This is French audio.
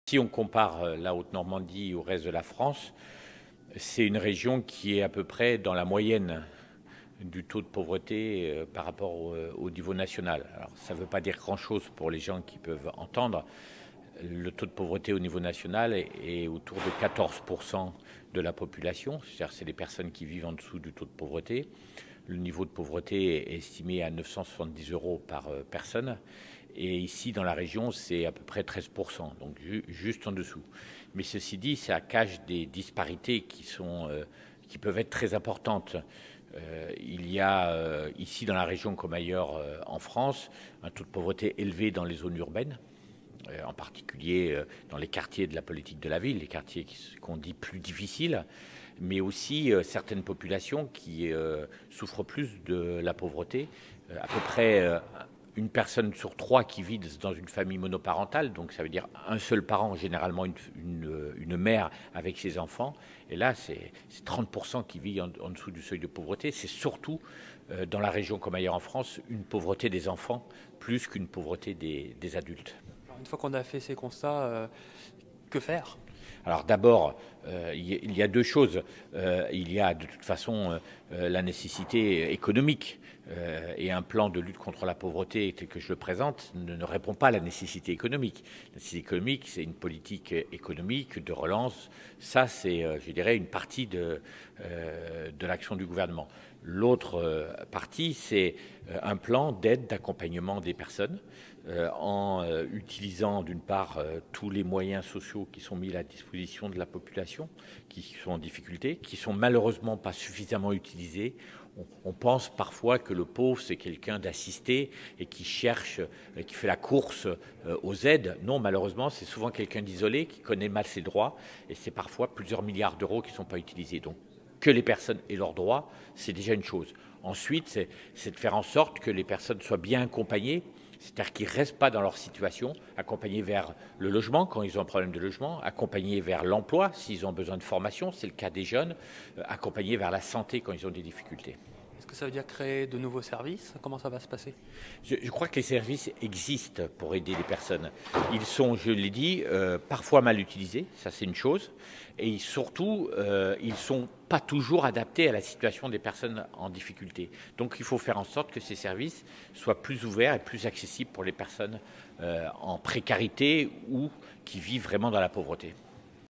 Si on compare la Haute-Normandie au reste de la France, c'est une région qui est à peu près dans la moyenne du taux de pauvreté par rapport au niveau national. Alors, ça ne veut pas dire grand-chose pour les gens qui peuvent entendre. Le taux de pauvreté au niveau national est autour de 14% de la population, c'est-à-dire c'est les personnes qui vivent en dessous du taux de pauvreté. Le niveau de pauvreté est estimé à 970 € par personne. Et ici, dans la région, c'est à peu près 13%, donc juste en dessous. Mais ceci dit, ça cache des disparités qui peuvent être très importantes. Il y a ici, dans la région comme ailleurs en France, un taux de pauvreté élevé dans les zones urbaines, en particulier dans les quartiers de la politique de la ville, les quartiers qu'on dit plus difficiles, mais aussi certaines populations qui souffrent plus de la pauvreté. À peu près une personne sur 3 qui vit dans une famille monoparentale, donc ça veut dire un seul parent, généralement une mère avec ses enfants. Et là, c'est 30% qui vit en dessous du seuil de pauvreté. C'est surtout dans la région comme ailleurs en France, une pauvreté des enfants plus qu'une pauvreté des adultes. Une fois qu'on a fait ces constats, que faire ? Alors d'abord, il y a deux choses. Il y a de toute façon la nécessité économique et un plan de lutte contre la pauvreté tel que je le présente ne répond pas à la nécessité économique. La nécessité économique, c'est une politique économique de relance. Ça, c'est, je dirais, une partie de l'action du gouvernement. L'autre partie, c'est un plan d'aide, d'accompagnement des personnes en utilisant d'une part tous les moyens sociaux qui sont mis à la disposition de la population, qui sont en difficulté, qui sont malheureusement pas suffisamment utilisés. On pense parfois que le pauvre, c'est quelqu'un d'assisté et qui cherche, qui fait la course aux aides. Non, malheureusement, c'est souvent quelqu'un d'isolé qui connaît mal ses droits et c'est parfois plusieurs milliards d'euros qui ne sont pas utilisés. Donc, que les personnes aient leurs droits, c'est déjà une chose. Ensuite, c'est de faire en sorte que les personnes soient bien accompagnées, c'est-à-dire qu'ils ne restent pas dans leur situation, accompagnés vers le logement quand ils ont un problème de logement, accompagnés vers l'emploi s'ils ont besoin de formation, c'est le cas des jeunes, accompagnés vers la santé quand ils ont des difficultés. Est-ce que ça veut dire créer de nouveaux services ? Comment ça va se passer ? Je crois que les services existent pour aider les personnes. Ils sont, je l'ai dit, parfois mal utilisés, ça c'est une chose, et surtout, ils ne sont pas toujours adaptés à la situation des personnes en difficulté. Donc il faut faire en sorte que ces services soient plus ouverts et plus accessibles pour les personnes en précarité ou qui vivent vraiment dans la pauvreté.